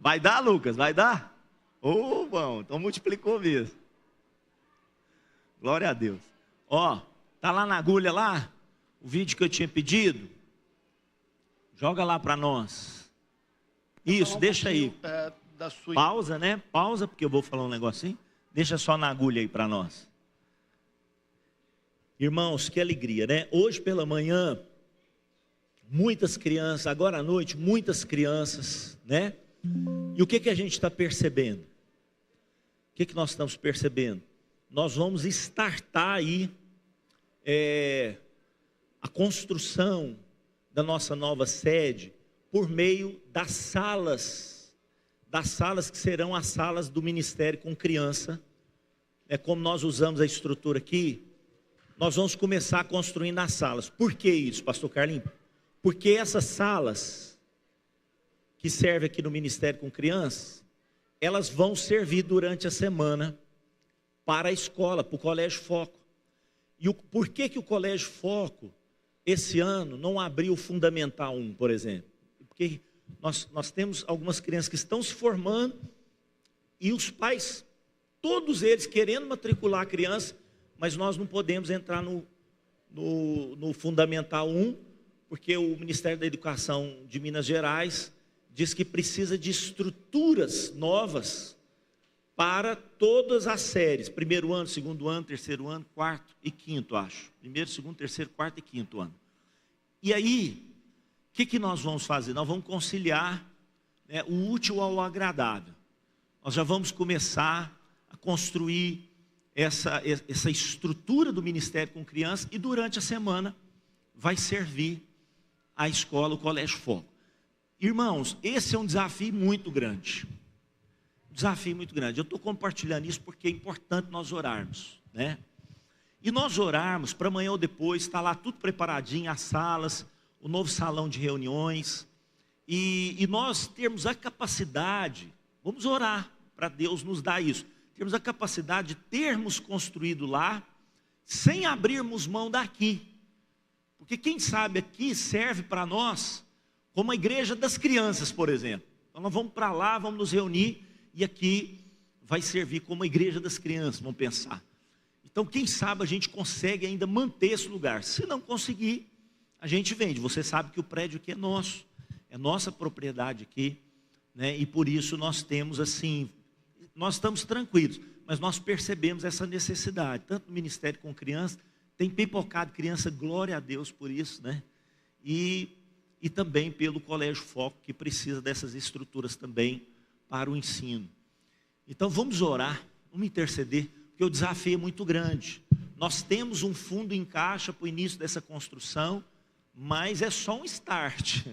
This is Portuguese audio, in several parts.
Vai dar, Lucas? Vai dar? Ô, bom, então multiplicou mesmo. Glória a Deus. Ó, tá lá na agulha lá, o vídeo que eu tinha pedido. Joga lá para nós. Isso, deixa aí. Pausa, né? Pausa, porque eu vou falar um negocinho. Deixa só na agulha aí para nós. Irmãos, que alegria, né? Hoje pela manhã, muitas crianças, agora à noite, muitas crianças, né? E o que a gente está percebendo? O que nós estamos percebendo? Nós vamos startar aí a construção da nossa nova sede por meio das salas que serão as salas do Ministério com Criança. Como nós usamos a estrutura aqui, nós vamos começar construindo as salas. Por que isso, pastor Carlinhos? Porque essas salas que servem aqui no Ministério com Crianças, elas vão servir durante a semana para a escola, para o Colégio Foco. E por que o Colégio Foco, esse ano, não abriu o Fundamental 1, por exemplo? Porque nós temos algumas crianças que estão se formando e os pais, todos eles querendo matricular a criança, mas nós não podemos entrar no Fundamental 1, porque o Ministério da Educação de Minas Gerais diz que precisa de estruturas novas para todas as séries, primeiro ano, segundo ano, terceiro ano, quarto e quinto, acho. Primeiro, segundo, terceiro, quarto e quinto ano. E aí, o que nós vamos fazer? Nós vamos conciliar, né, o útil ao agradável. Nós já vamos começar a construir essa estrutura do Ministério com Criança e durante a semana vai servir a escola, o Colégio Foco. Irmãos, esse é um desafio muito grande. Desafio muito grande. Eu estou compartilhando isso porque é importante nós orarmos, né? E nós orarmos para amanhã ou depois, está lá tudo preparadinho, as salas, o novo salão de reuniões, e nós termos a capacidade, vamos orar para Deus nos dar isso, termos a capacidade de termos construído lá, sem abrirmos mão daqui, porque quem sabe aqui serve para nós, como a igreja das crianças, por exemplo. Então nós vamos para lá, vamos nos reunir, e aqui vai servir como a igreja das crianças, vamos pensar. Então quem sabe a gente consegue ainda manter esse lugar, se não conseguir, a gente vende. Você sabe que o prédio aqui é nosso, é nossa propriedade aqui, né? E por isso nós temos assim, nós estamos tranquilos, mas nós percebemos essa necessidade, tanto no Ministério com Criança, tem pipocado criança, glória a Deus por isso, né? E também pelo Colégio Foco, que precisa dessas estruturas também para o ensino. Então vamos orar, vamos interceder, porque o desafio é muito grande. Nós temos um fundo em caixa para o início dessa construção, mas é só um start.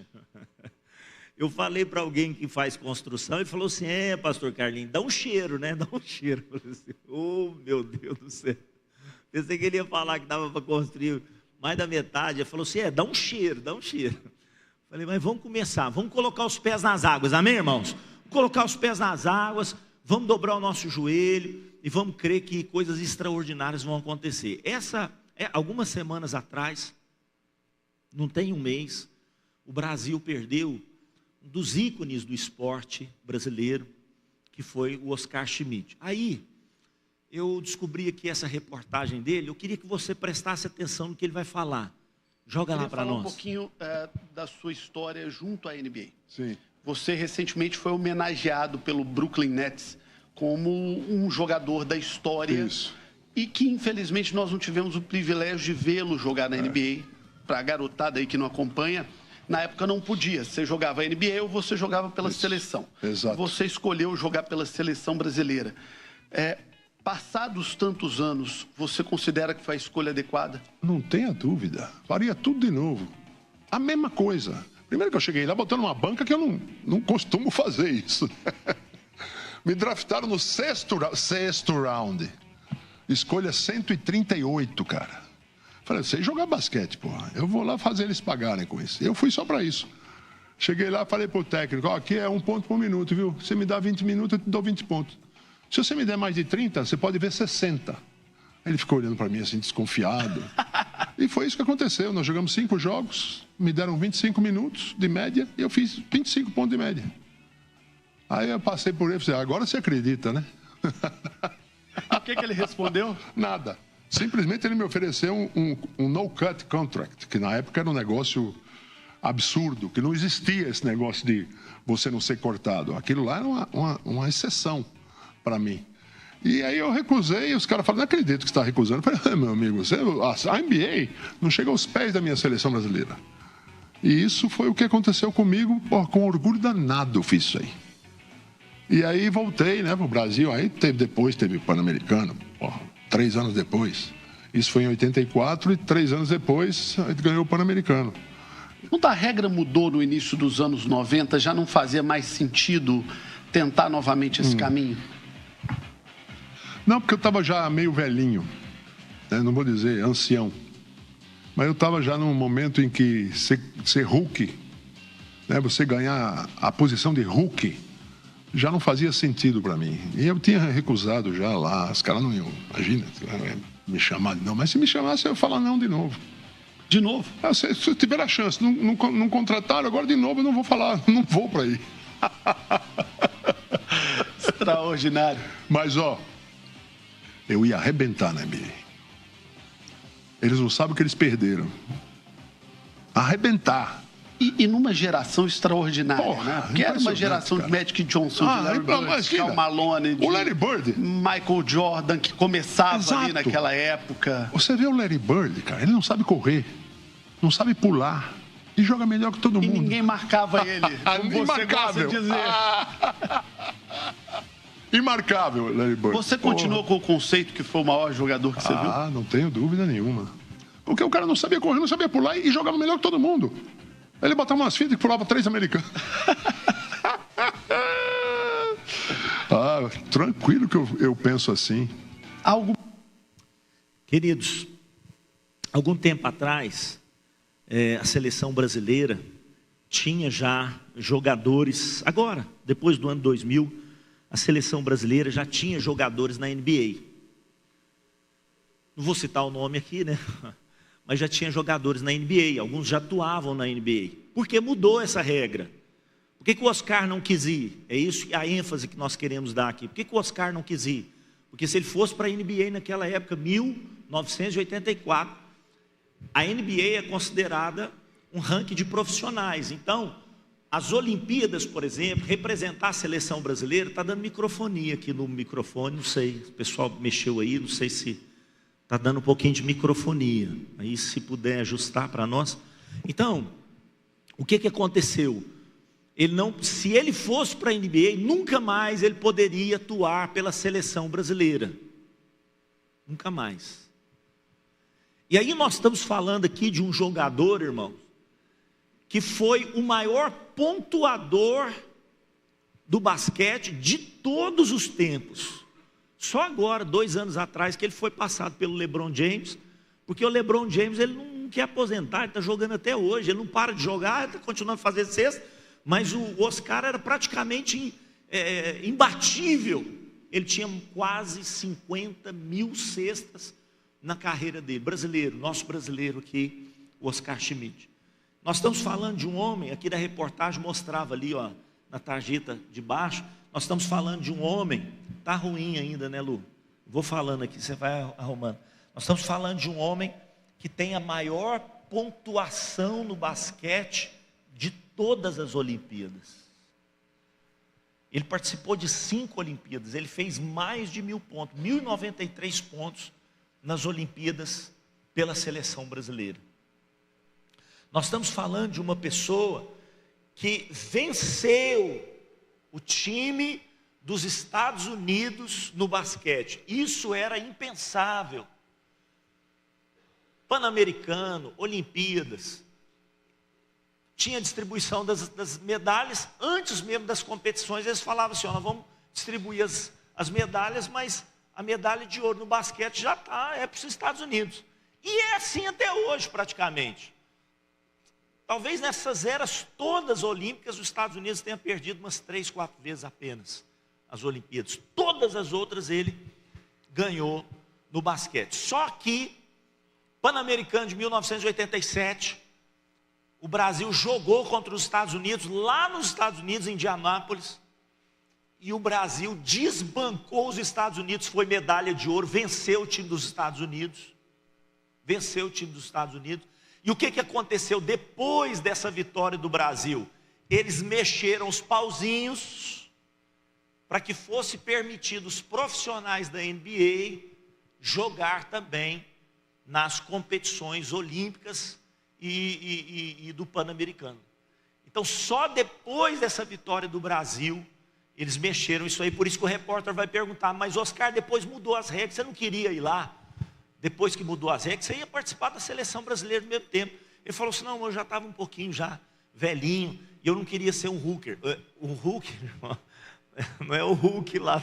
Eu falei para alguém que faz construção, ele falou assim, pastor Carlinhos, dá um cheiro, né? Dá um cheiro. Eu falei assim, oh meu Deus do céu. Pensei que ele ia falar que dava para construir mais da metade. Ele falou assim, dá um cheiro, dá um cheiro. Eu falei, mas vamos começar, vamos colocar os pés nas águas, amém, irmãos? Vamos colocar os pés nas águas, vamos dobrar o nosso joelho e vamos crer que coisas extraordinárias vão acontecer. Algumas semanas atrás, não tem um mês, o Brasil perdeu um dos ícones do esporte brasileiro, que foi o Oscar Schmidt. Aí, eu descobri aqui essa reportagem dele, eu queria que você prestasse atenção no que ele vai falar. Joga lá para nós. Um pouquinho da sua história junto à NBA. Sim. Você recentemente foi homenageado pelo Brooklyn Nets como um jogador da história. Isso. E que, infelizmente, nós não tivemos o privilégio de vê-lo jogar na NBA. Para a garotada aí que não acompanha, na época não podia. Você jogava NBA ou você jogava pela seleção. Exato. Você escolheu jogar pela seleção brasileira. Passados tantos anos, você considera que foi a escolha adequada? Não tenha dúvida. Faria tudo de novo. A mesma coisa. Primeiro que eu cheguei lá botando uma banca que eu não costumo fazer isso. Me draftaram no sexto round. Escolha 138, cara. Falei, sei jogar basquete, porra. Eu vou lá fazer eles pagarem com isso. Eu fui só para isso. Cheguei lá, falei pro técnico, aqui é 1 ponto por minuto, viu? Você me dá 20 minutos, eu te dou 20 pontos. Se você me der mais de 30, você pode ver 60. Ele ficou olhando para mim assim, desconfiado. E foi isso que aconteceu. Nós jogamos 5 jogos, me deram 25 minutos de média e eu fiz 25 pontos de média. Aí eu passei por ele e falei, agora você acredita, né? O que ele respondeu? Nada. Simplesmente ele me ofereceu um no-cut contract, que na época era um negócio absurdo, que não existia esse negócio de você não ser cortado. Aquilo lá era uma exceção para mim. E aí eu recusei, e os caras falaram, não acredito que você está recusando. Eu falei, meu amigo, a NBA não chega aos pés da minha seleção brasileira. E isso foi o que aconteceu comigo, com orgulho danado eu fiz isso aí. E aí voltei, né, para o Brasil, aí depois teve o Pan-Americano, 3 anos depois. Isso foi em 84 e 3 anos depois a gente ganhou o Pan-Americano. Quando a regra mudou no início dos anos 90, já não fazia mais sentido tentar novamente esse caminho? Não, porque eu estava já meio velhinho, né? Não vou dizer ancião, mas eu estava já num momento em que ser Hulk, né? Você ganhar a posição de Hulk, já não fazia sentido para mim. E eu tinha recusado já lá, os caras não iam, imagina, me chamar de novo. Mas se me chamasse, eu ia falar não de novo. De novo? Se tiver a chance, não contrataram, agora de novo eu não vou falar, não vou para aí. Extraordinário. Mas, eu ia arrebentar na NBA. Eles não sabem o que eles perderam. Arrebentar. E numa geração extraordinária, né? Porque era uma geração cara. de Magic Johnson, de Larry Bird, Karl Malone, o Larry Bird, Michael Jordan, que começava exato. Ali naquela época. Você vê o Larry Bird, cara, ele não sabe correr, não sabe pular e joga melhor que todo mundo. E ninguém marcava ele, como você gosta de dizer. Imarcável, Larry Bird. Você continuou com o conceito que foi o maior jogador que você viu? Ah, não tenho dúvida nenhuma. Porque o cara não sabia correr, não sabia pular e jogava melhor que todo mundo. Ele botava umas fitas e pulava 3 americanos. Tranquilo que eu penso assim. Queridos, algum tempo atrás, a seleção brasileira tinha já jogadores, agora, depois do ano 2000, a seleção brasileira já tinha jogadores na NBA. Não vou citar o nome aqui, né? Mas já tinha jogadores na NBA, alguns já atuavam na NBA. Por que mudou essa regra? Por que o Oscar não quis ir? É isso a ênfase que nós queremos dar aqui. Por que o Oscar não quis ir? Porque se ele fosse para a NBA naquela época, 1984, a NBA é considerada um ranking de profissionais. Então, as Olimpíadas, por exemplo, representar a seleção brasileira, está dando microfonia aqui no microfone, não sei, o pessoal mexeu aí, não sei se está dando um pouquinho de microfonia, aí se puder ajustar para nós. Então, o que aconteceu? Se ele fosse para a NBA, nunca mais ele poderia atuar pela seleção brasileira. Nunca mais. E aí nós estamos falando aqui de um jogador, irmão, que foi o maior pontuador do basquete de todos os tempos. Só agora, 2 anos atrás, que ele foi passado pelo LeBron James, porque o LeBron James ele não quer aposentar, ele está jogando até hoje, ele não para de jogar, ele está continuando a fazer cesta, mas o Oscar era praticamente imbatível. Ele tinha quase 50 mil cestas na carreira dele, brasileiro, nosso brasileiro aqui, o Oscar Schmidt. Nós estamos falando de um homem, aqui da reportagem mostrava ali, na tarjeta de baixo, nós estamos falando de um homem, está ruim ainda, né, Lu? Vou falando aqui, você vai arrumando. Nós estamos falando de um homem que tem a maior pontuação no basquete de todas as Olimpíadas. Ele participou de 5 Olimpíadas, ele fez mais de 1.000 pontos, 1.093 pontos nas Olimpíadas pela seleção brasileira. Nós estamos falando de uma pessoa que venceu o time dos Estados Unidos no basquete. Isso era impensável. Pan-Americano, Olimpíadas. Tinha distribuição das medalhas. Antes mesmo das competições, eles falavam assim, nós vamos distribuir as medalhas, mas a medalha de ouro no basquete já é para os Estados Unidos. E é assim até hoje, praticamente. Talvez nessas eras todas olímpicas, os Estados Unidos tenha perdido umas 3, 4 vezes apenas as Olimpíadas. Todas as outras ele ganhou no basquete. Só que, Pan-Americano de 1987, o Brasil jogou contra os Estados Unidos, lá nos Estados Unidos, em Indianápolis. E o Brasil desbancou os Estados Unidos, foi medalha de ouro, venceu o time dos Estados Unidos. Venceu o time dos Estados Unidos. E o que aconteceu depois dessa vitória do Brasil? Eles mexeram os pauzinhos para que fosse permitido os profissionais da NBA jogar também nas competições olímpicas e do Pan-Americano. Então, só depois dessa vitória do Brasil, eles mexeram isso aí. Por isso que o repórter vai perguntar: mas Oscar, depois mudou as regras, você não queria ir lá? Depois que mudou as regras, você ia participar da seleção brasileira no mesmo tempo. Ele falou assim: não, eu já estava um pouquinho já velhinho, e eu não queria ser um hooker. Um hooker, não é o Hulk lá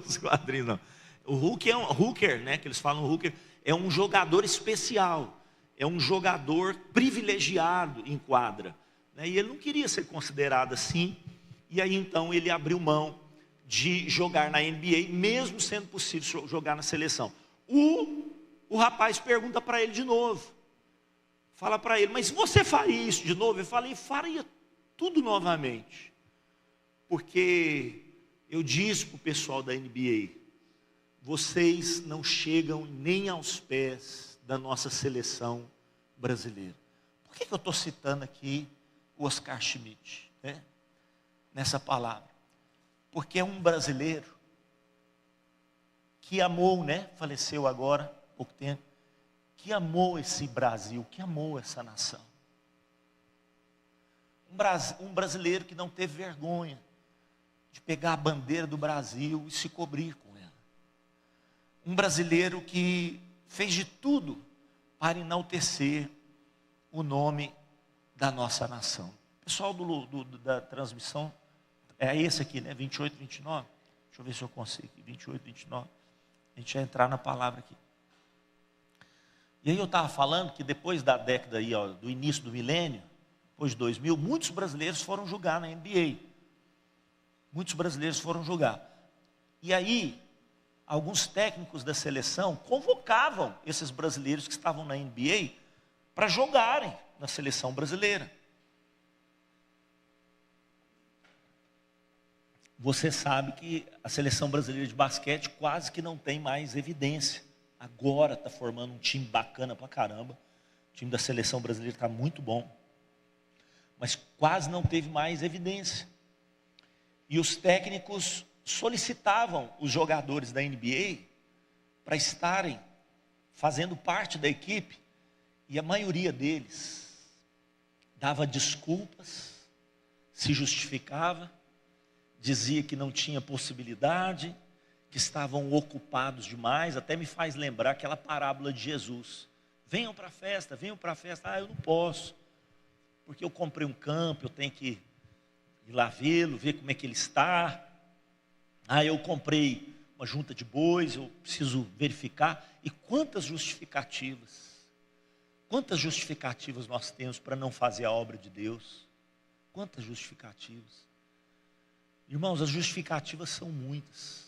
dos quadrinhos, não. O Hulk é um hooker, né, que eles falam hooker, é um jogador especial, é um jogador privilegiado em quadra, né, e ele não queria ser considerado assim. E aí então ele abriu mão de jogar na NBA, mesmo sendo possível jogar na seleção. O rapaz pergunta para ele de novo, fala para ele: mas você faria isso de novo? Eu falei: faria tudo novamente, porque eu disse para o pessoal da NBA: vocês não chegam nem aos pés da nossa seleção brasileira. Por que eu estou citando aqui o Oscar Schmidt, né, nessa palavra? Porque é um brasileiro que amou, né, faleceu agora, há pouco tempo, que amou esse Brasil, que amou essa nação. Um brasileiro que não teve vergonha de pegar a bandeira do Brasil e se cobrir com ela. Um brasileiro que fez de tudo para enaltecer o nome da nossa nação. Pessoal da transmissão, é esse aqui, né? 28, 29. Deixa eu ver se eu consigo. 28, 29. A gente vai entrar na palavra aqui. E aí eu estava falando que depois da década aí, ó, do início do milênio, depois de 2000, muitos brasileiros foram jogar na NBA. Muitos brasileiros foram jogar. E aí, alguns técnicos da seleção convocavam esses brasileiros que estavam na NBA para jogarem na seleção brasileira. Você sabe que a seleção brasileira de basquete quase que não tem mais evidência. Agora está formando um time bacana pra caramba. O time da seleção brasileira está muito bom. Mas quase não teve mais evidência. E os técnicos solicitavam os jogadores da NBA para estarem fazendo parte da equipe. E a maioria deles dava desculpas, se justificava, dizia que não tinha possibilidade, que estavam ocupados demais. Até me faz lembrar aquela parábola de Jesus: venham para a festa, venham para a festa. Ah, eu não posso, porque eu comprei um campo, eu tenho que ir lá vê-lo, ver como é que ele está. Ah, eu comprei uma junta de bois, eu preciso verificar. E quantas justificativas nós temos para não fazer a obra de Deus? Quantas justificativas? Irmãos, as justificativas são muitas.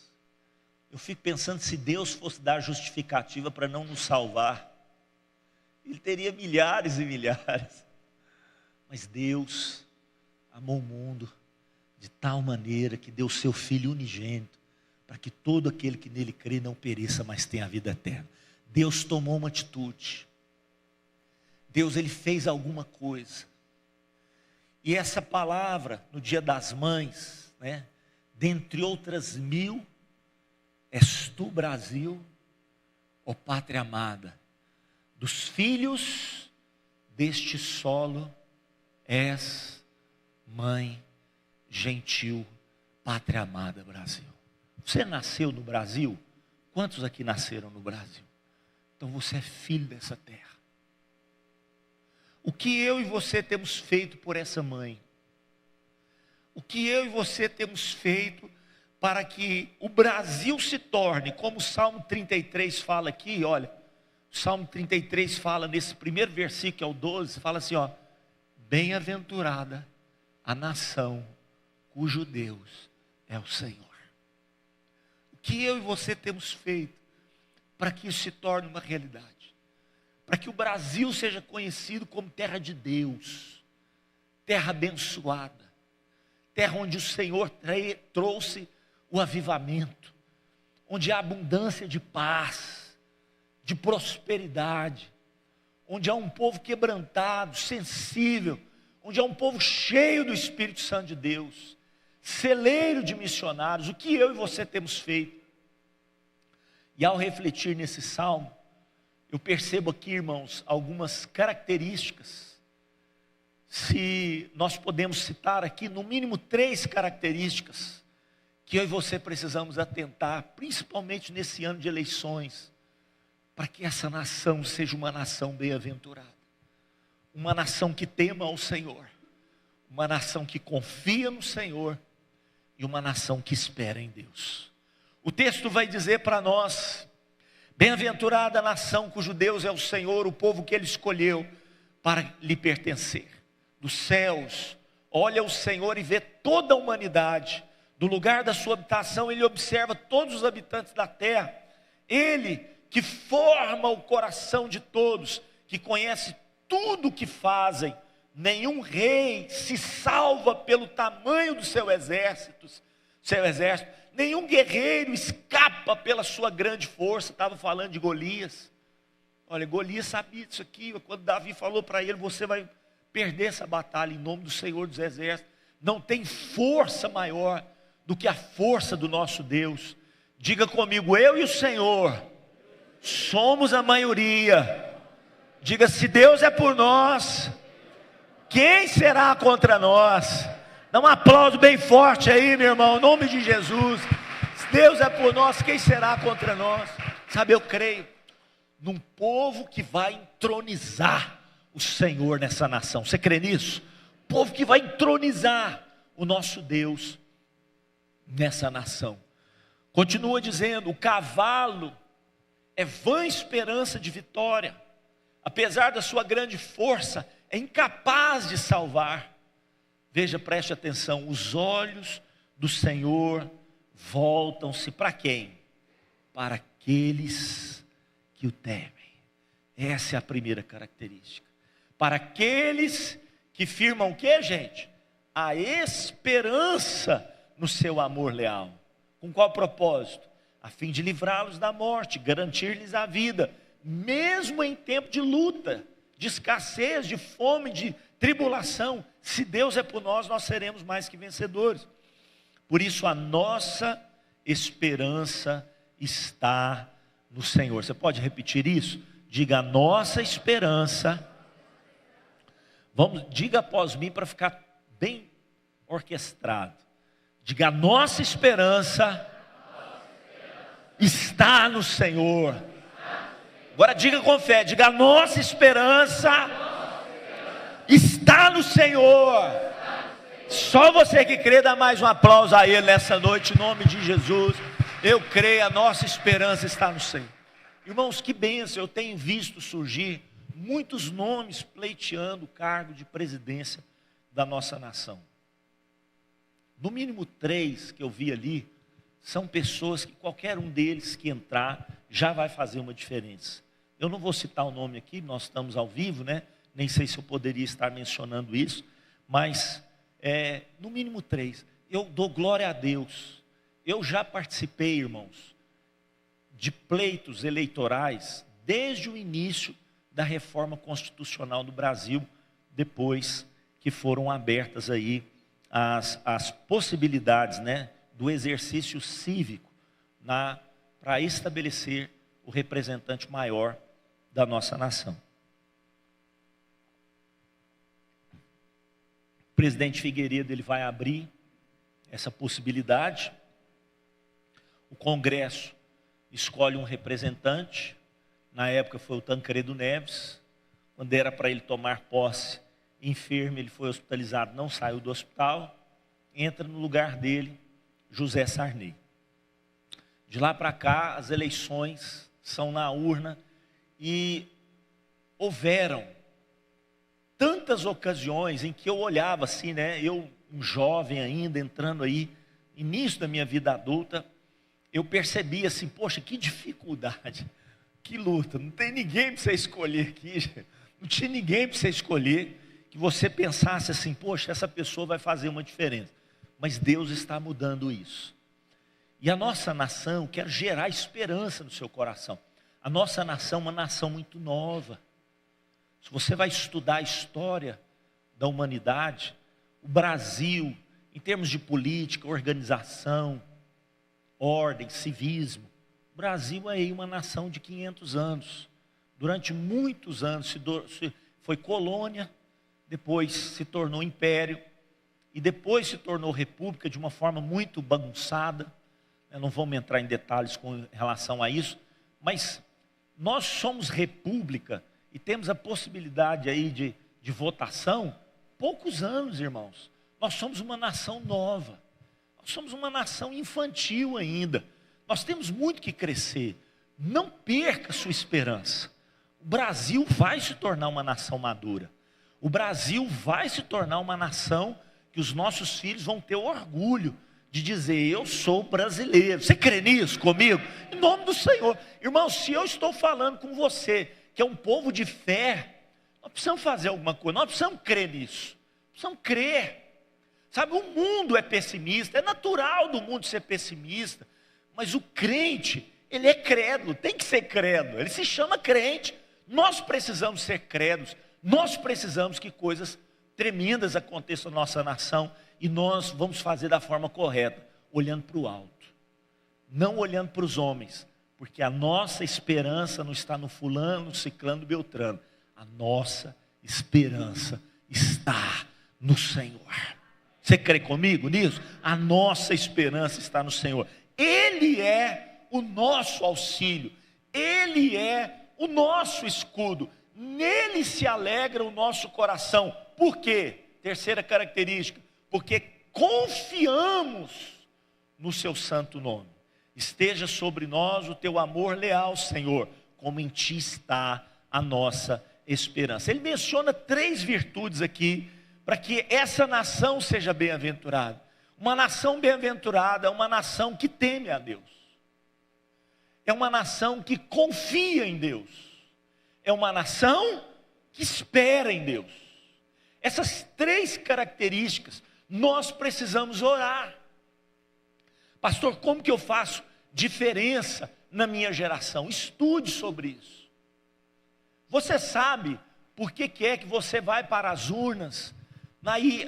Eu fico pensando, se Deus fosse dar justificativa para não nos salvar, Ele teria milhares e milhares. Mas Deus amou o mundo de tal maneira que deu o seu Filho unigênito, para que todo aquele que nele crê não pereça, mas tenha a vida eterna. Deus tomou uma atitude. Deus, Ele fez alguma coisa. E essa palavra, no Dia das Mães, né, dentre outras mil, és tu, Brasil, ó pátria amada, dos filhos deste solo, és mãe gentil, pátria amada, Brasil. Você nasceu no Brasil? Quantos aqui nasceram no Brasil? Então você é filho dessa terra. O que eu e você temos feito por essa mãe? O que eu e você temos feito para que o Brasil se torne, como o Salmo 33 fala aqui, olha, o Salmo 33 fala nesse primeiro versículo, que é o 12, fala assim, ó: bem-aventurada a nação cujo Deus é o Senhor. O que eu e você temos feito para que isso se torne uma realidade? Para que o Brasil seja conhecido como terra de Deus, terra abençoada, terra onde o Senhor trouxe o avivamento, onde há abundância de paz, de prosperidade, onde há um povo quebrantado, sensível, onde há um povo cheio do Espírito Santo de Deus, celeiro de missionários, o que eu e você temos feito. E ao refletir nesse salmo, eu percebo aqui, irmãos, algumas características. Se nós podemos citar aqui, no mínimo 3 características, que eu e você precisamos atentar, principalmente nesse ano de eleições, para que essa nação seja uma nação bem-aventurada. Uma nação que tema ao Senhor, uma nação que confia no Senhor e uma nação que espera em Deus. O texto vai dizer para nós: bem-aventurada a nação cujo Deus é o Senhor, o povo que Ele escolheu para lhe pertencer. Dos céus, olha o Senhor e vê toda a humanidade. Do lugar da sua habitação, Ele observa todos os habitantes da terra. Ele que forma o coração de todos, que conhece tudo o que fazem. Nenhum rei se salva pelo tamanho do seu exército. Nenhum guerreiro escapa pela sua grande força. Estava falando de Golias. Olha, Golias sabia disso aqui. Quando Davi falou para ele: você vai perder essa batalha em nome do Senhor dos Exércitos. Não tem força maior do que a força do nosso Deus. Diga comigo: eu e o Senhor somos a maioria. Diga: se Deus é por nós, quem será contra nós? Dá um aplauso bem forte aí, meu irmão, em nome de Jesus. Se Deus é por nós, quem será contra nós? Sabe, eu creio num povo que vai entronizar o Senhor nessa nação. Você crê nisso? Povo que vai entronizar o nosso Deus nessa nação. Continua dizendo: o cavalo é vã esperança de vitória, apesar da sua grande força, é incapaz de salvar. Veja, preste atenção: os olhos do Senhor voltam-se para quem? Para aqueles que o temem. Essa é a primeira característica. Para aqueles que firmam o que, gente? A esperança no seu amor leal. Com qual propósito? A fim de livrá-los da morte, garantir-lhes a vida, mesmo em tempo de luta, de escassez, de fome, de tribulação. Se Deus é por nós, nós seremos mais que vencedores. Por isso a nossa esperança está no Senhor. Você pode repetir isso? Diga: a nossa esperança. Diga após mim para ficar bem orquestrado. Diga: a nossa esperança está no Senhor. Agora diga com fé: diga: a nossa esperança está no Senhor. Só você que crê, dá mais um aplauso a Ele nessa noite, em nome de Jesus. Eu creio, a nossa esperança está no Senhor. Irmãos, que bênção, eu tenho visto surgir muitos nomes pleiteando o cargo de presidência da nossa nação. No mínimo 3 que eu vi ali, são pessoas que qualquer um deles que entrar, já vai fazer uma diferença. Eu não vou citar o nome aqui, nós estamos ao vivo, né? Nem sei se eu poderia estar mencionando isso, mas no mínimo 3. Eu dou glória a Deus. Eu já participei, irmãos, de pleitos eleitorais desde o início da reforma constitucional do Brasil, depois que foram abertas aí as possibilidades, né, do exercício cívico para estabelecer o representante maior da nossa nação. O presidente Figueiredo, ele vai abrir essa possibilidade. O Congresso escolhe um representante. Na época foi o Tancredo Neves. Quando era para ele tomar posse, enfermo, ele foi hospitalizado, não saiu do hospital. Entra no lugar dele José Sarney. De lá para cá, as eleições são na urna e houveram tantas ocasiões em que eu olhava assim, né? Eu, um jovem ainda, entrando aí, início da minha vida adulta, eu percebia assim: poxa, que dificuldade, que luta, não tem ninguém para você escolher aqui, gente. Não tinha ninguém para você escolher, que você pensasse assim: poxa, essa pessoa vai fazer uma diferença. Mas Deus está mudando isso. E a nossa nação, eu quero gerar esperança no seu coração. A nossa nação é uma nação muito nova. Se você vai estudar a história da humanidade, o Brasil, em termos de política, organização, ordem, civismo, o Brasil é aí uma nação de 500 anos. Durante muitos anos foi colônia, depois se tornou império, e depois se tornou república de uma forma muito bagunçada. Não vamos entrar em detalhes com relação a isso, mas nós somos república e temos a possibilidade aí de votação, poucos anos, irmãos. Nós somos uma nação nova, nós somos uma nação infantil ainda, nós temos muito que crescer. Não perca sua esperança. O Brasil vai se tornar uma nação madura, o Brasil vai se tornar uma nação que os nossos filhos vão ter orgulho de dizer: eu sou brasileiro. Você crê nisso comigo? Em nome do Senhor. Irmão, se eu estou falando com você, que é um povo de fé, nós precisamos fazer alguma coisa, nós precisamos crer nisso, precisamos crer. Sabe, o mundo é pessimista, é natural do mundo ser pessimista, mas o crente, ele é crédulo, tem que ser crédulo, ele se chama crente. Nós precisamos ser crédulos, nós precisamos que coisas tremendas aconteçam na nossa nação, e nós vamos fazer da forma correta, olhando para o alto, não olhando para os homens, porque a nossa esperança não está no fulano, no ciclano, no beltrano. A nossa esperança está no Senhor. Você crê comigo nisso? A nossa esperança está no Senhor. Ele é o nosso auxílio, Ele é o nosso escudo, nele se alegra o nosso coração. Por quê? Terceira característica, porque confiamos no seu santo nome. Esteja sobre nós o teu amor leal, Senhor, como em ti está a nossa esperança. Ele menciona 3 virtudes aqui, para que essa nação seja bem-aventurada. Uma nação bem-aventurada é uma nação que teme a Deus, é uma nação que confia em Deus, é uma nação que espera em Deus. Essas 3 características, nós precisamos orar. Pastor, como que eu faço diferença na minha geração? Estude sobre isso. Você sabe por que é que você vai para as urnas,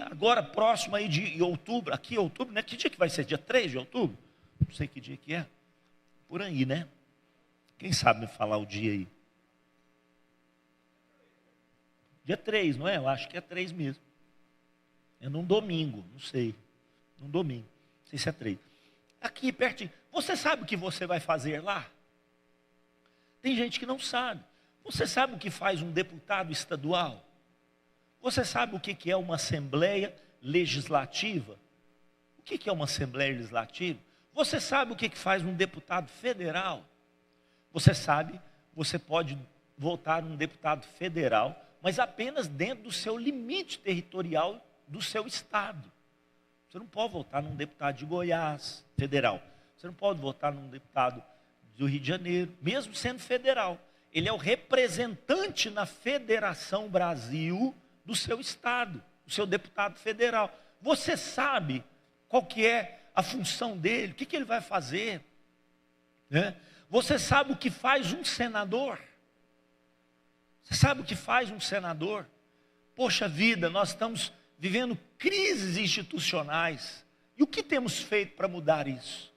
agora próximo aí de outubro, aqui é outubro, né? Que dia que vai ser? Dia 3 de outubro? Não sei que dia que é. Por aí, né? Quem sabe me falar o dia aí? Dia 3, não é? Eu acho que é 3 mesmo. É num domingo, não sei. Num domingo. Não sei se é 3. Aqui pertinho. Você sabe o que você vai fazer lá? Tem gente que não sabe. Você sabe o que faz um deputado estadual? Você sabe o que é uma assembleia legislativa? O que é uma assembleia legislativa? Você sabe o que faz um deputado federal? Você sabe, você pode votar num deputado federal, mas apenas dentro do seu limite territorial do seu estado. Você não pode votar num deputado de Goiás, federal. Você não pode votar num deputado do Rio de Janeiro, mesmo sendo federal. Ele é o representante na Federação Brasil do seu estado, o seu deputado federal. Você sabe qual que é a função dele, o que ele vai fazer, né? Você sabe o que faz um senador? Você sabe o que faz um senador? Poxa vida, nós estamos vivendo crises institucionais. E o que temos feito para mudar isso?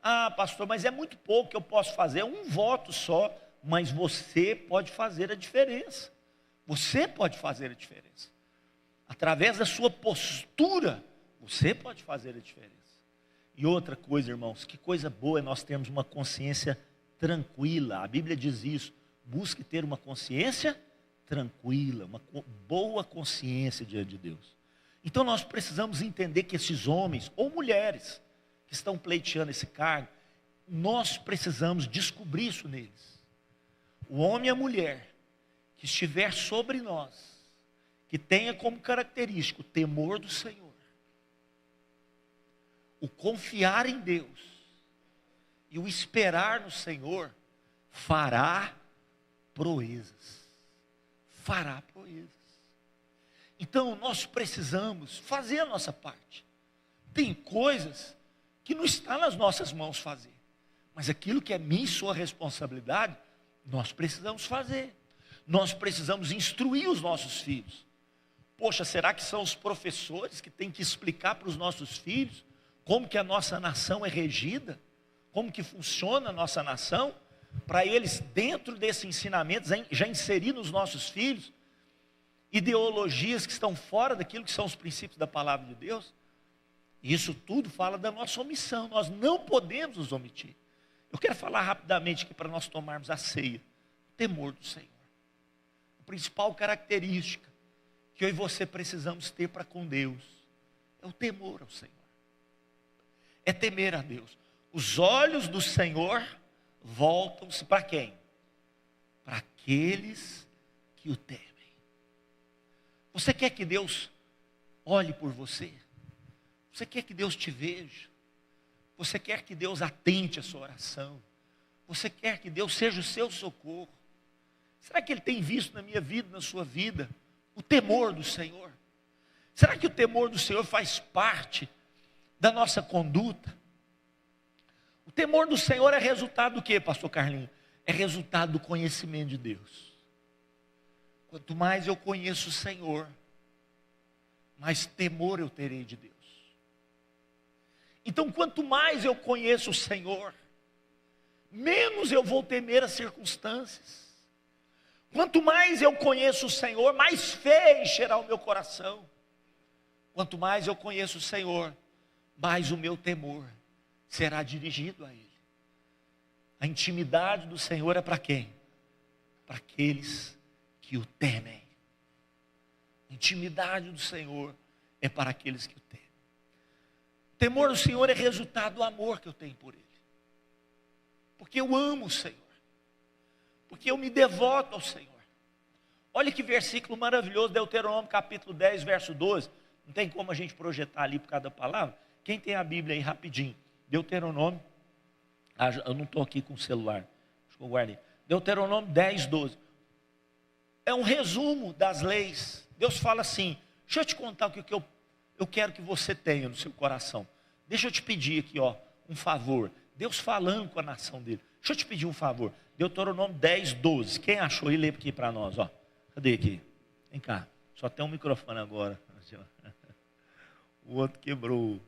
Ah, pastor, mas é muito pouco que eu posso fazer. É um voto só, mas você pode fazer a diferença. Você pode fazer a diferença. Através da sua postura, você pode fazer a diferença. E outra coisa, irmãos, que coisa boa é nós termos uma consciência tranquila. A Bíblia diz isso. Busque ter uma consciência tranquila, uma boa consciência diante de Deus. Então nós precisamos entender que esses homens ou mulheres que estão pleiteando esse cargo, nós precisamos descobrir isso neles. O homem e a mulher que estiver sobre nós, que tenha como característica o temor do Senhor, o confiar em Deus e o esperar no Senhor, fará proezas. Fará proezas. Então nós precisamos fazer a nossa parte. Tem coisas que não está nas nossas mãos fazer. Mas aquilo que é minha e sua responsabilidade, nós precisamos fazer. Nós precisamos instruir os nossos filhos. Poxa, será que são os professores que têm que explicar para os nossos filhos como que a nossa nação é regida? Como que funciona a nossa nação? Para eles, dentro desse ensinamento, já inserir nos nossos filhos ideologias que estão fora daquilo que são os princípios da palavra de Deus. E isso tudo fala da nossa omissão. Nós não podemos nos omitir. Eu quero falar rapidamente aqui para nós tomarmos a ceia. O temor do Senhor. A principal característica que eu e você precisamos ter para com Deus é o temor ao Senhor. É temer a Deus. Os olhos do Senhor voltam-se para quem? Para aqueles que o temem. Você quer que Deus olhe por você? Você quer que Deus te veja? Você quer que Deus atente a sua oração? Você quer que Deus seja o seu socorro? Será que Ele tem visto na minha vida, na sua vida, o temor do Senhor? Será que o temor do Senhor faz parte da nossa conduta? O temor do Senhor é resultado do quê, pastor Carlinhos? É resultado do conhecimento de Deus. Quanto mais eu conheço o Senhor, mais temor eu terei de Deus. Então, quanto mais eu conheço o Senhor, menos eu vou temer as circunstâncias. Quanto mais eu conheço o Senhor, mais fé encherá o meu coração. Quanto mais eu conheço o Senhor, mais o meu temor será dirigido a Ele. A intimidade do Senhor é para quem? Para aqueles que o temem. A intimidade do Senhor é para aqueles que o temem. O temor do Senhor é resultado do amor que eu tenho por Ele. Porque eu amo o Senhor. Porque eu me devoto ao Senhor. Olha que versículo maravilhoso, Deuteronômio capítulo 10, verso 12. Não tem como a gente projetar ali por cada palavra. Quem tem a Bíblia aí rapidinho? Deuteronômio. Eu não estou aqui com o celular. Acho que eu guardei. Deuteronômio 10, 12. É um resumo das leis. Deus fala assim: deixa eu te contar o que eu quero que você tenha no seu coração. Deixa eu te pedir aqui, ó, um favor. Deus falando com a nação dele. Deixa eu te pedir um favor. Deuteronômio 10, 12. Quem achou? E lê aqui para nós, ó. Cadê aqui? Vem cá. Só tem um microfone agora. O outro quebrou,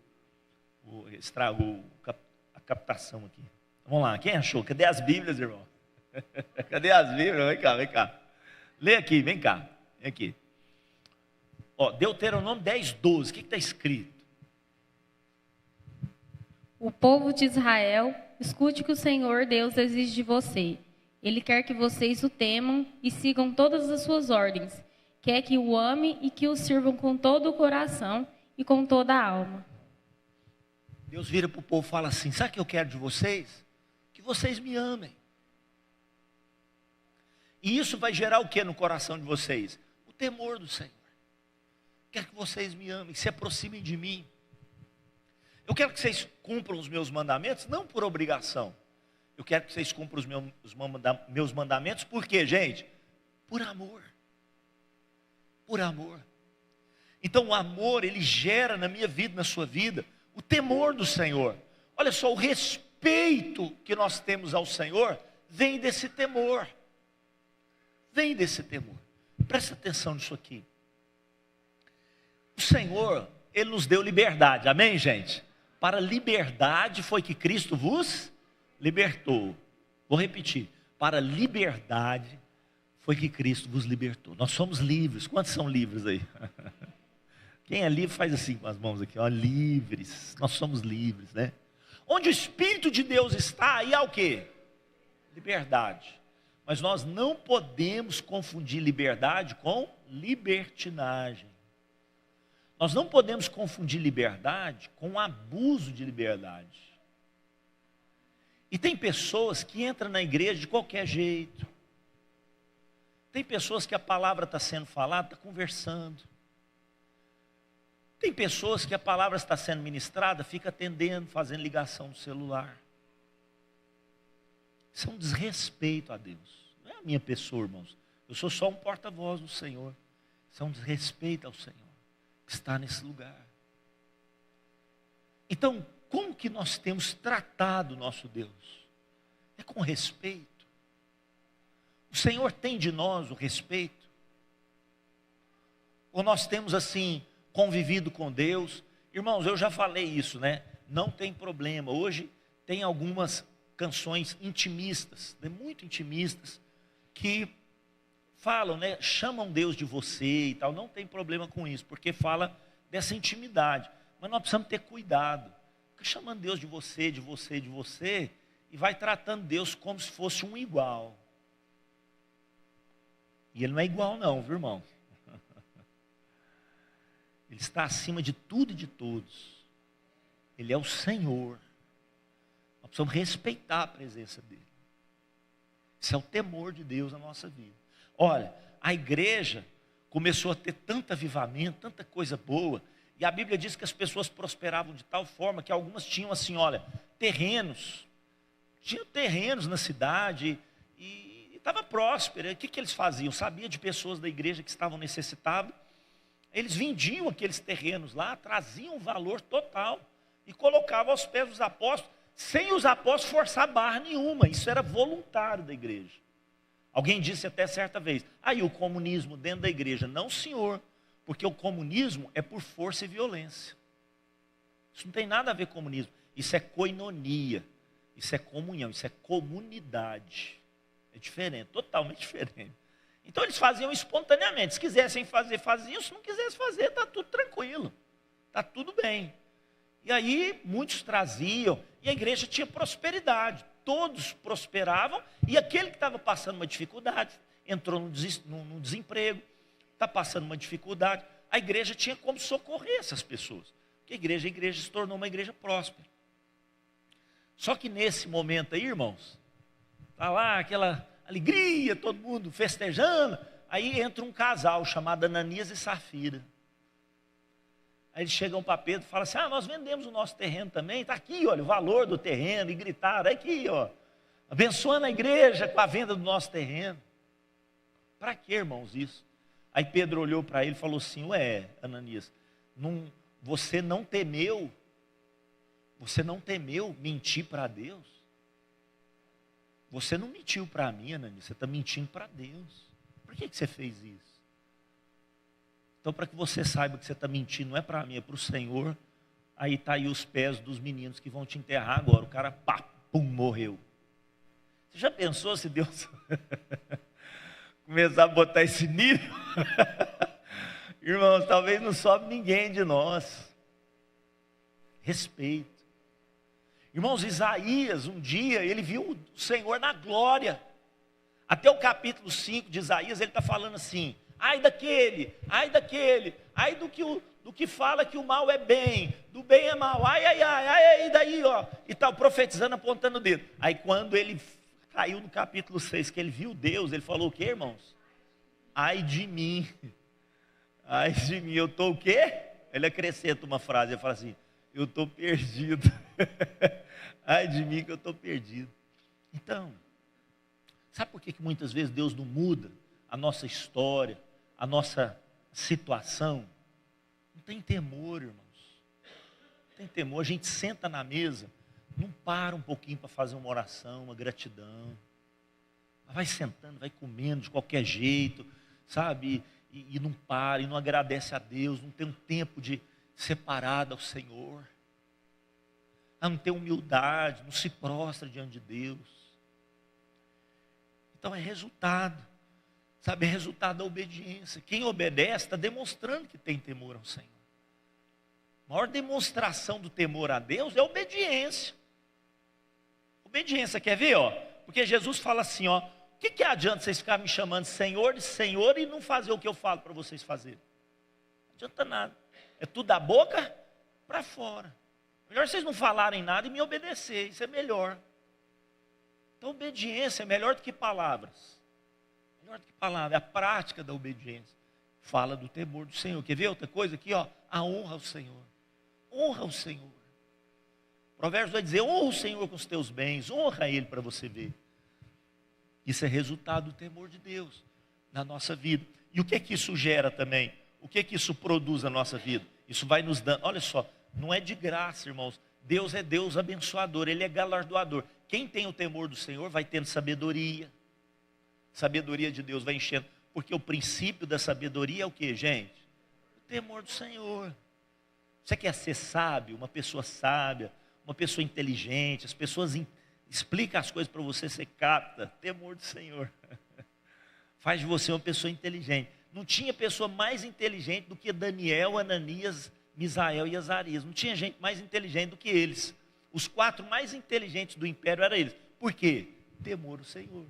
estragou a captação aqui. Vamos lá, quem achou? Cadê as Bíblias, irmão? Cadê as Bíblias? Vem cá, vem cá. Lê aqui, vem cá. Vem aqui. Ó, Deuteronômio 10, 12. O que está escrito? O povo de Israel, escute o que o Senhor Deus exige de você. Ele quer que vocês o temam e sigam todas as suas ordens. Quer que o ame e que o sirvam com todo o coração e com toda a alma. Deus vira para o povo e fala assim: sabe o que eu quero de vocês? Que vocês me amem. E isso vai gerar o que no coração de vocês? O temor do Senhor. Quero que vocês me amem, que se aproximem de mim. Eu quero que vocês cumpram os meus mandamentos, não por obrigação. Eu quero que vocês cumpram os meus mandamentos, por quê, gente? Por amor. Por amor. Então o amor, ele gera na minha vida, na sua vida, o temor do Senhor. Olha só, o respeito que nós temos ao Senhor vem desse temor. Vem desse temor. Presta atenção nisso aqui. O Senhor, Ele nos deu liberdade, amém, gente? Para liberdade foi que Cristo vos libertou. Vou repetir. Para liberdade foi que Cristo vos libertou. Nós somos livres. Quantos são livres aí? Quem é livre faz assim com as mãos aqui, ó, livres. Nós somos livres, né? Onde o Espírito de Deus está, aí há o quê? Liberdade. Mas nós não podemos confundir liberdade com libertinagem. Nós não podemos confundir liberdade com abuso de liberdade. E tem pessoas que entram na igreja de qualquer jeito. Tem pessoas que a palavra está sendo falada, está conversando. Tem pessoas que a palavra está sendo ministrada, fica atendendo, fazendo ligação no celular. Isso é um desrespeito a Deus. Não é a minha pessoa, irmãos. Eu sou só um porta-voz do Senhor. Isso é um desrespeito ao Senhor que está nesse lugar. Então, como que nós temos tratado o nosso Deus? É com respeito. O Senhor tem de nós o respeito? Ou nós temos assim, convivido com Deus? Irmãos, eu já falei isso, né? Não tem problema. Hoje tem algumas canções intimistas, né? Muito intimistas, que falam, né? Chamam Deus de você e tal. Não tem problema com isso, porque fala dessa intimidade. Mas nós precisamos ter cuidado. Fica chamando Deus de você, de você, de você, e vai tratando Deus como se fosse um igual. E Ele não é igual não, viu, irmão? Ele está acima de tudo e de todos. Ele é o Senhor. Nós precisamos respeitar a presença dEle. Isso é o temor de Deus na nossa vida. Olha, a igreja começou a ter tanto avivamento, tanta coisa boa, e a Bíblia diz que as pessoas prosperavam de tal forma que algumas tinham assim, olha, terrenos. Tinham terrenos na cidade e estava próspera. O que eles faziam? Sabia de pessoas da igreja que estavam necessitadas. Eles vendiam aqueles terrenos lá, traziam um valor total e colocavam aos pés dos apóstolos, sem os apóstolos forçar barra nenhuma. Isso era voluntário da igreja. Alguém disse até certa vez, aí o comunismo dentro da igreja. Não, senhor, porque o comunismo é por força e violência. Isso não tem nada a ver com comunismo. Isso é koinonia, isso é comunhão, isso é comunidade. É diferente, totalmente diferente. Então eles faziam espontaneamente. Se quisessem fazer, faziam. Se não quisessem fazer, está tudo tranquilo. Está tudo bem. E aí muitos traziam. E a igreja tinha prosperidade. Todos prosperavam. E aquele que estava passando uma dificuldade, entrou no desemprego, está passando uma dificuldade, a igreja tinha como socorrer essas pessoas. Porque a igreja se tornou uma igreja próspera. Só que nesse momento aí, irmãos, está lá aquela alegria, todo mundo festejando. Aí entra um casal chamado Ananias e Safira. Aí eles chegam para Pedro e falam assim, nós vendemos o nosso terreno também, está aqui, olha, o valor do terreno, e gritaram, aqui, ó, abençoando a igreja com a venda do nosso terreno. Para que, irmãos, isso? Aí Pedro olhou para ele e falou assim, Ananias, você não temeu mentir para Deus? Você não mentiu para mim, Ananias, você está mentindo para Deus. Por que você fez isso? Então, para que você saiba que você está mentindo, não é para mim, é para o Senhor. Aí está aí os pés dos meninos que vão te enterrar agora. O cara, pá, pum, morreu. Você já pensou se Deus começar a botar esse nível? Irmãos, talvez não sobe ninguém de nós. Respeito. Irmãos, Isaías, um dia, ele viu o Senhor na glória. Até o capítulo 5 de Isaías, ele está falando assim, ai do que fala que o mal é bem, do bem é mal, ai, daí, ó, e tal, profetizando, apontando o dedo. Aí quando ele caiu no capítulo 6, que ele viu Deus, ele falou o quê, irmãos? Ai de mim, eu estou o quê? Ele acrescenta uma frase, ele fala assim, eu estou perdido. Ai de mim que eu estou perdido. Então, sabe por que muitas vezes Deus não muda a nossa história, a nossa situação? Não tem temor, irmãos. Não tem temor. A gente senta na mesa, não para um pouquinho para fazer uma oração, uma gratidão. Vai sentando, vai comendo de qualquer jeito, sabe? E não para, e não agradece a Deus, não tem um tempo de separado ao Senhor. Não tem humildade, não se prostra diante de Deus. Então é resultado, sabe, é resultado da obediência. Quem obedece está demonstrando que tem temor ao Senhor. A maior demonstração do temor a Deus é a obediência. Obediência, quer ver, ó? Porque Jesus fala assim, ó, o que adianta vocês ficarem me chamando Senhor de Senhor e não fazer o que eu falo para vocês fazerem? Não adianta nada. É tudo da boca para fora. Melhor vocês não falarem nada e me obedecer, isso é melhor. Então, obediência é melhor do que palavras. Melhor do que palavras, é a prática da obediência. Fala do temor do Senhor. Quer ver outra coisa aqui, ó? A honra ao Senhor. Honra ao Senhor. Provérbios vai dizer, honra o Senhor com os teus bens, honra Ele para você ver. Isso é resultado do temor de Deus na nossa vida. E o que é que isso gera também? O que é que isso produz na nossa vida? Isso vai nos dando, olha só, não é de graça, irmãos, Deus é Deus abençoador, Ele é galardoador. Quem tem o temor do Senhor vai tendo sabedoria. Sabedoria de Deus vai enchendo. Porque o princípio da sabedoria é o que, gente? O temor do Senhor. Você quer ser sábio, uma pessoa sábia, uma pessoa inteligente, as pessoas explicam as coisas para você, você capta. Temor do Senhor. Faz de você uma pessoa inteligente. Não tinha pessoa mais inteligente do que Daniel, Ananias, Misael e Azarias. Não tinha gente mais inteligente do que eles. Os 4 mais inteligentes do império eram eles. Por quê? Temor ao Senhor.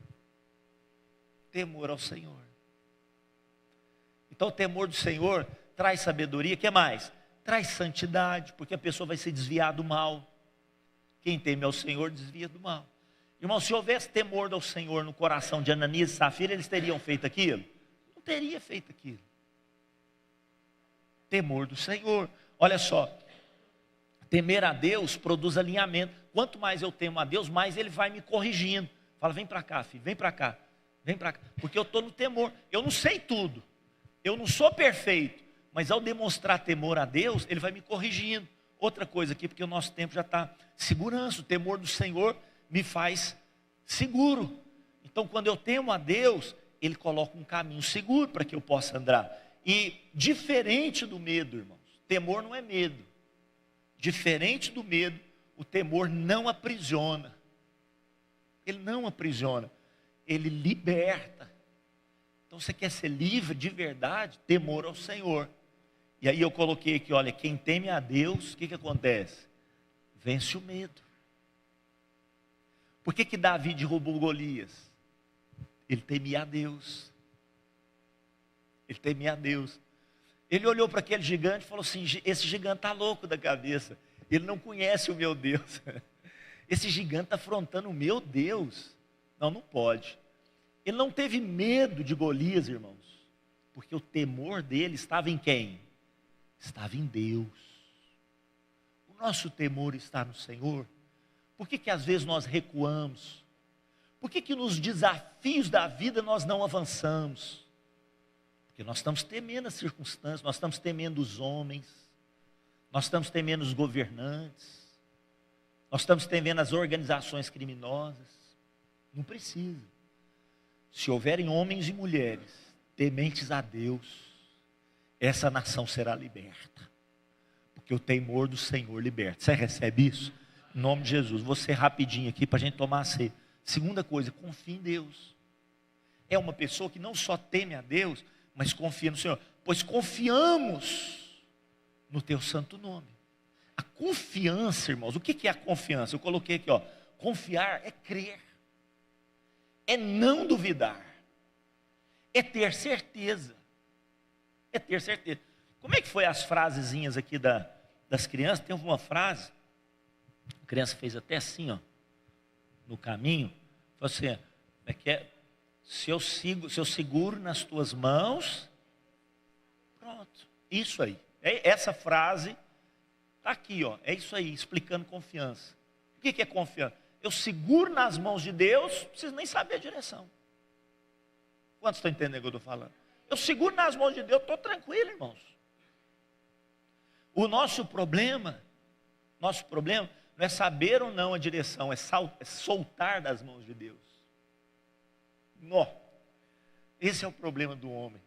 Temor ao Senhor. Então o temor do Senhor traz sabedoria. O que mais? Traz santidade, porque a pessoa vai se desviar do mal. Quem teme ao Senhor desvia do mal. Irmão, se houvesse temor ao Senhor no coração de Ananias e Safira, eles teriam feito aquilo? Não teria feito aquilo. Temor do Senhor. Olha só, temer a Deus produz alinhamento. Quanto mais eu temo a Deus, mais Ele vai me corrigindo. Fala, vem para cá, filho, vem para cá, vem para cá. Porque eu estou no temor. Eu não sei tudo, eu não sou perfeito, mas ao demonstrar temor a Deus, Ele vai me corrigindo. Outra coisa aqui, porque o nosso tempo já está. Segurança, o temor do Senhor me faz seguro. Então, quando eu temo a Deus, Ele coloca um caminho seguro para que eu possa andar. E diferente do medo, irmãos, temor não é medo. Diferente do medo, o temor não aprisiona. Ele não aprisiona, ele liberta. Então você quer ser livre de verdade? Temor ao Senhor. E aí eu coloquei aqui, olha, quem teme a Deus, o que acontece? Vence o medo. Por que Davi derrubou Golias? Ele temia a Deus. Ele temia a Deus. Ele olhou para aquele gigante e falou assim, esse gigante está louco da cabeça. Ele não conhece o meu Deus. Esse gigante está afrontando o meu Deus. Não, não pode. Ele não teve medo de Golias, irmãos. Porque o temor dele estava em quem? Estava em Deus. O nosso temor está no Senhor. Por que às vezes nós recuamos? Por que nos desafios da vida nós não avançamos? Porque nós estamos temendo as circunstâncias, nós estamos temendo os homens, nós estamos temendo os governantes, nós estamos temendo as organizações criminosas. Não precisa. Se houverem homens e mulheres tementes a Deus, essa nação será liberta. Porque o temor do Senhor liberta. Você recebe isso? Em nome de Jesus. Vou ser rapidinho aqui para a gente tomar a ceia. Segunda coisa, confie em Deus. É uma pessoa que não só teme a Deus, mas confia no Senhor. Pois confiamos no teu santo nome. A confiança, irmãos, o que é a confiança? Eu coloquei aqui, ó. Confiar é crer. É não duvidar. É ter certeza. É ter certeza. Como é que foi as frasezinhas aqui das crianças? Tem uma frase, a criança fez até assim, ó, no caminho, falou assim, se eu seguro nas tuas mãos, pronto, isso aí. Essa frase está aqui, ó, é isso aí, explicando confiança. O que é confiança? Eu seguro nas mãos de Deus, não preciso nem saber a direção. Quantos estão entendendo o que eu estou falando? Eu seguro nas mãos de Deus, estou tranquilo, irmãos. O nosso problema não é saber ou não a direção, é soltar das mãos de Deus. Nó. Esse é o problema do homem.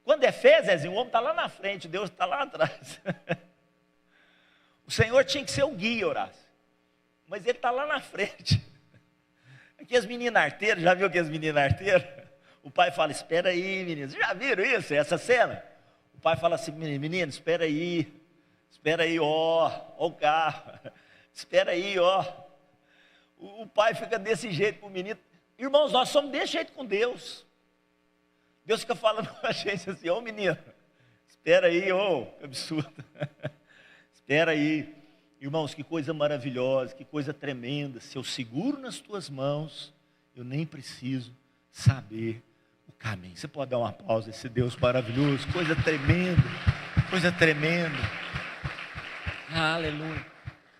Quando é fé, Zezinho, o homem está lá na frente, Deus está lá atrás. O Senhor tinha que ser o guia, Horácio. Mas ele está lá na frente. Aqui as meninas arteiras, já viu que as meninas arteiras? O pai fala, espera aí, meninas. Vocês já viram isso, essa cena? O pai fala assim, menino, espera aí, ó o carro. Espera aí, ó. O pai fica desse jeito com o menino. Irmãos, nós somos desse jeito com Deus. Deus fica falando com a gente assim, ô menino, espera aí, ô, que absurdo. Espera aí. Irmãos, que coisa maravilhosa, que coisa tremenda. Se eu seguro nas tuas mãos, eu nem preciso saber o caminho. Você pode dar uma pausa, esse Deus maravilhoso, coisa tremenda, coisa tremenda. Aleluia.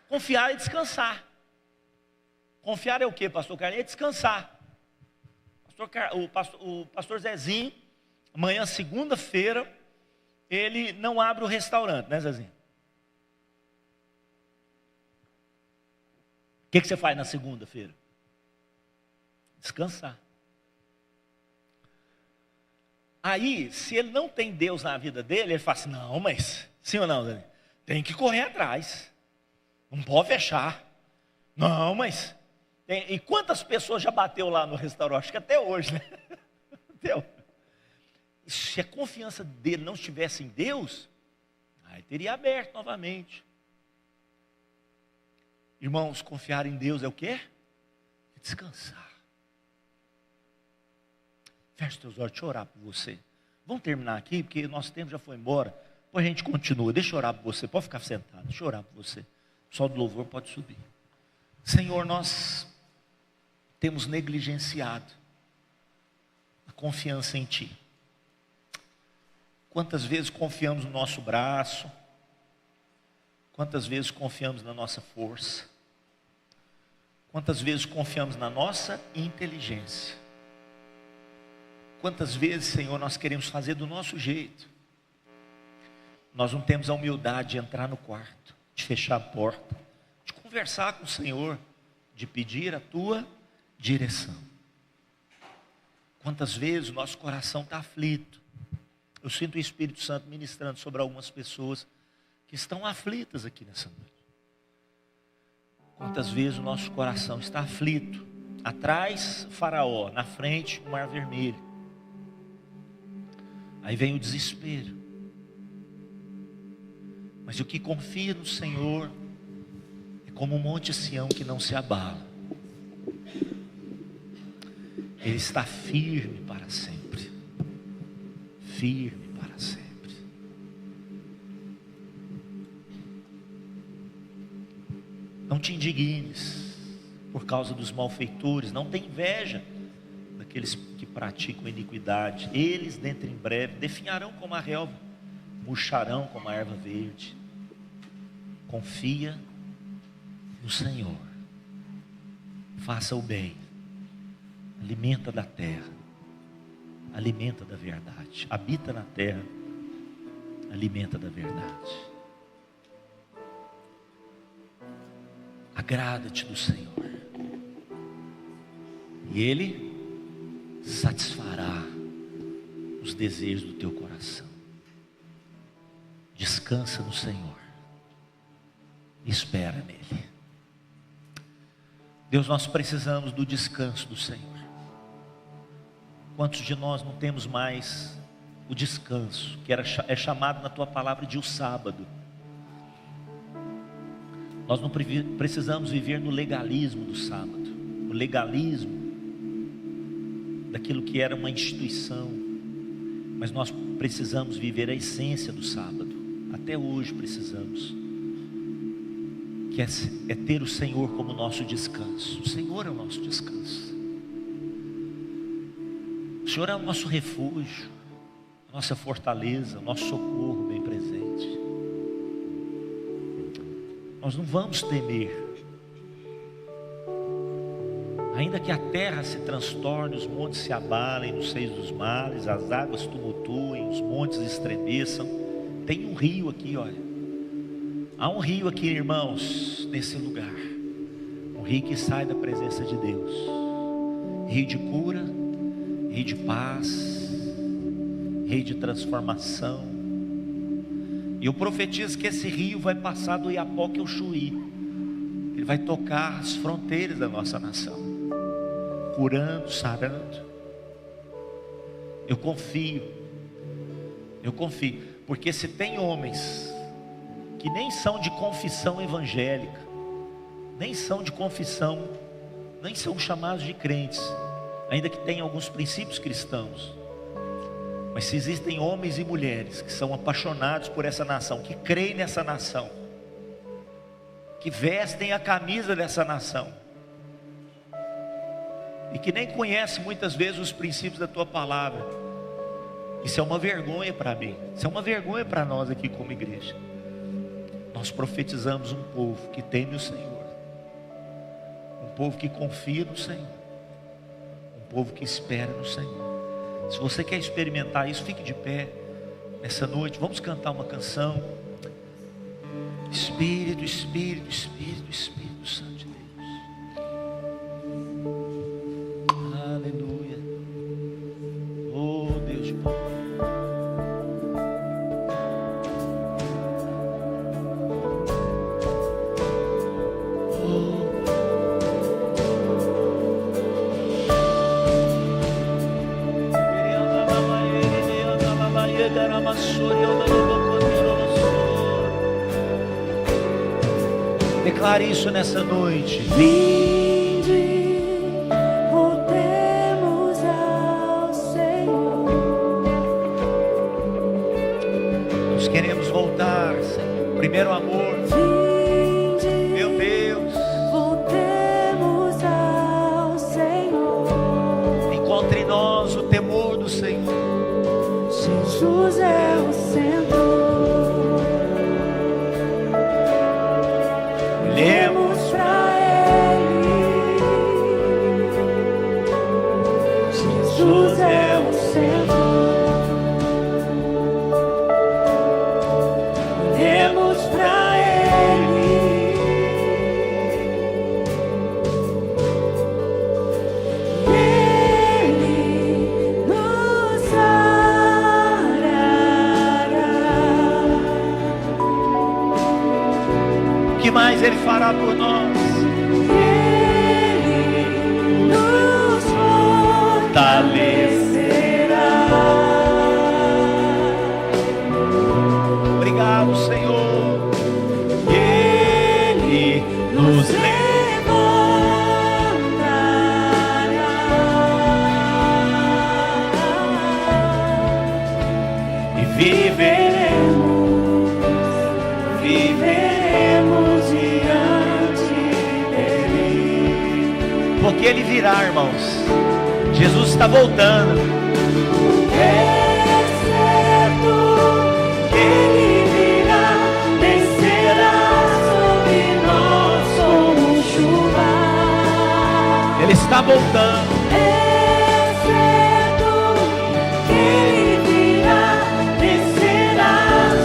Confiar é descansar. Confiar é o que, pastor Carlinhos? É descansar. O pastor Zezinho, amanhã, segunda-feira, ele não abre o restaurante, né, Zezinho? que você faz na segunda-feira? Descansar. Aí, se ele não tem Deus na vida dele, ele fala assim, não, mas, sim ou não, Dani? Tem que correr atrás. Não pode fechar. Não, mas... E quantas pessoas já bateu lá no restaurante? Acho que até hoje, né? Até hoje. Se a confiança dele não estivesse em Deus, aí teria aberto novamente. Irmãos, confiar em Deus é o quê? Descansar. Feche teus olhos, deixa eu orar por você. Vamos terminar aqui, porque nosso tempo já foi embora. Depois a gente continua, deixa eu orar por você. Pode ficar sentado, deixa eu orar por você. O pessoal do louvor pode subir. Senhor, nós temos negligenciado a confiança em Ti. Quantas vezes confiamos no nosso braço? Quantas vezes confiamos na nossa força? Quantas vezes confiamos na nossa inteligência? Quantas vezes, Senhor, nós queremos fazer do nosso jeito? Nós não temos a humildade de entrar no quarto, de fechar a porta, de conversar com o Senhor, de pedir a Tua direção. Quantas vezes o nosso coração está aflito? Eu sinto o Espírito Santo ministrando sobre algumas pessoas que estão aflitas aqui nessa noite. Quantas vezes o nosso coração está aflito? Atrás, Faraó, na frente, o Mar Vermelho. Aí vem o desespero. Mas o que confia no Senhor é como um monte Sião que não se abala. Ele está firme para sempre. Firme para sempre. Não te indignes por causa dos malfeitores. Não tenha inveja daqueles que praticam iniquidade. Eles, dentro em breve, definharão como a relva, murcharão como a erva verde. Confia no Senhor. Faça o bem. Alimenta da terra. Alimenta da verdade. Habita na terra. Alimenta da verdade. Agrada-te do Senhor. E Ele satisfará os desejos do teu coração. Descansa no Senhor. Espera nele. Deus, nós precisamos do descanso do Senhor. Quantos de nós não temos mais o descanso, que é chamado na tua palavra de o sábado? Nós não precisamos viver no legalismo do sábado, o legalismo daquilo que era uma instituição, mas nós precisamos viver a essência do sábado. Até hoje precisamos, que é ter o Senhor como nosso descanso. O Senhor é o nosso descanso. O Senhor é o nosso refúgio, a nossa fortaleza, o nosso socorro bem presente. Nós não vamos temer. Ainda que a terra se transtorne, os montes se abalem nos seios dos mares, as águas tumultuem, os montes estremeçam. Tem um rio aqui, olha. Há um rio aqui, irmãos, nesse lugar. Um rio que sai da presença de Deus. Rio de cura, rio de paz, rio de transformação. E eu profetizo que esse rio vai passar do Iapoque ao Chuí. Ele vai tocar as fronteiras da nossa nação, curando, sarando. Eu confio, porque se tem homens que nem são de confissão evangélica, nem são de confissão, nem são chamados de crentes, ainda que tenham alguns princípios cristãos, mas se existem homens e mulheres que são apaixonados por essa nação, que creem nessa nação, que vestem a camisa dessa nação, e que nem conhecem muitas vezes os princípios da tua palavra, isso é uma vergonha para mim, isso é uma vergonha para nós aqui como igreja. Nós profetizamos um povo que teme o Senhor, um povo que confia no Senhor, um povo que espera no Senhor. Se você quer experimentar isso, fique de pé nessa noite. Vamos cantar uma canção. Espírito, Espírito, Espírito, Espírito Santo de Deus. Declare isso nessa noite. Vinde, voltemos ao Senhor. Nós queremos voltar, Senhor. Primeiro amor. Vinde, Meu Deus. voltemos ao Senhor. Encontre em nós o temor do Senhor. Jesus é o centro. Olhemos Pra Ele, Jesus é o centro. Olhemos pra Ele, Ele nos sarará. O que mais Ele fará por nós? Ele nos fortalecerá. Obrigado, Senhor. Ele nos levantará. e Viveremos diante dele. porque Ele virá, irmãos. Jesus está voltando. É certo que ele virá, descerá sobre nós como chuva. Ele está voltando. É certo que ele virá, descerá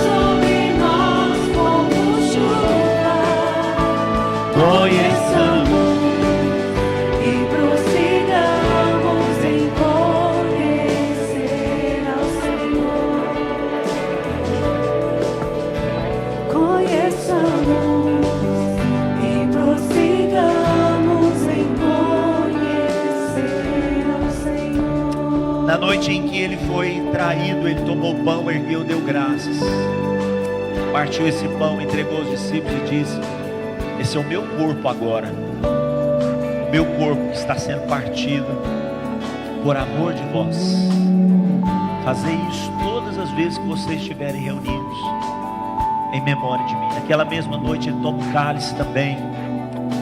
sobre nós como chuva. Conheçamos e prossigamos em conhecer ao Senhor. Conheçamos e prossigamos em conhecer ao Senhor. Na noite em que Ele foi traído, Ele tomou o pão, ergueu, deu graças. Partiu esse pão, entregou aos discípulos e disse: esse é o meu corpo agora. O meu corpo que está sendo partido por amor de vós. Fazei isso todas as vezes que vocês estiverem reunidos em memória de mim. Naquela mesma noite Ele toma o cálice também.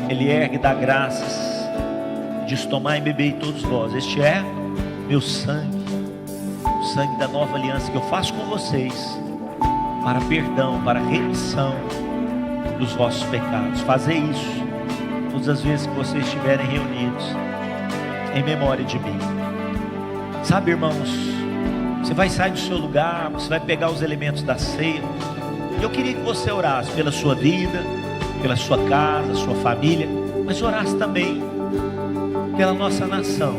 Ele ergue, dá graças, diz: tomai e bebei todos vós. Este é meu sangue, o sangue da nova aliança que eu faço com vocês, para perdão, para remissão dos vossos pecados. Fazei isso todas as vezes que vocês estiverem reunidos em memória de mim. Sabe, irmãos, você vai sair do seu lugar, você vai pegar os elementos da ceia. Eu queria que você orasse pela sua vida, pela sua casa, sua família, mas orasse também pela nossa nação,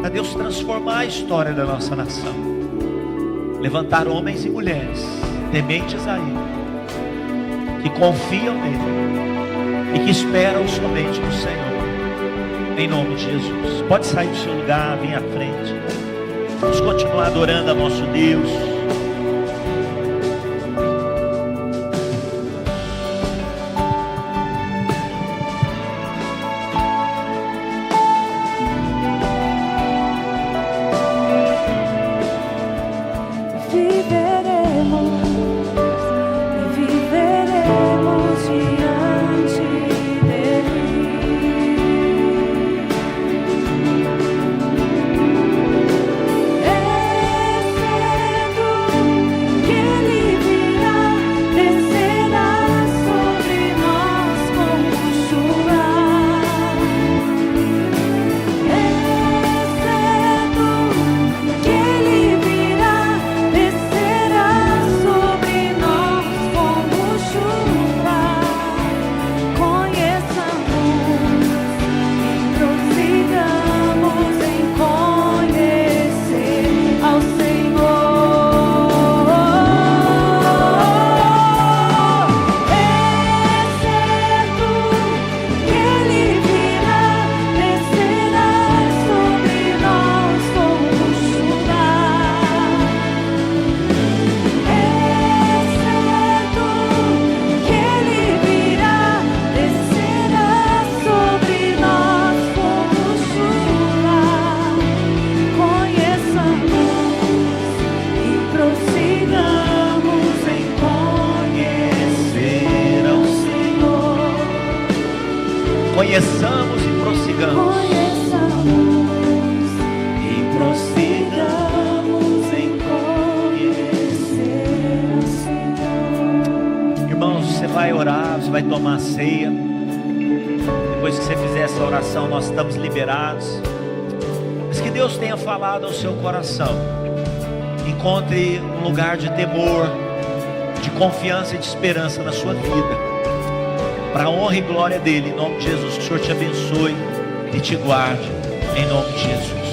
para Deus transformar a história da nossa nação, levantar homens e mulheres tementes a Ele, que confiam nele e que esperam somente no Senhor, em nome de Jesus. Pode sair do seu lugar, vem à frente. Vamos continuar adorando a nosso Deus. Viveremos diante dele. É certo Conheçamos e prossigamos. Conheçamos e prossigamos em conhecer o Senhor. Irmãos, você vai orar, você vai tomar a ceia. Depois que você fizer essa oração, nós estamos liberados. Mas que Deus tenha falado ao seu coração. Encontre um lugar de temor, de confiança e de esperança na sua vida, para a honra e glória dele. Em nome de Jesus, que o Senhor te abençoe e te guarde, em nome de Jesus.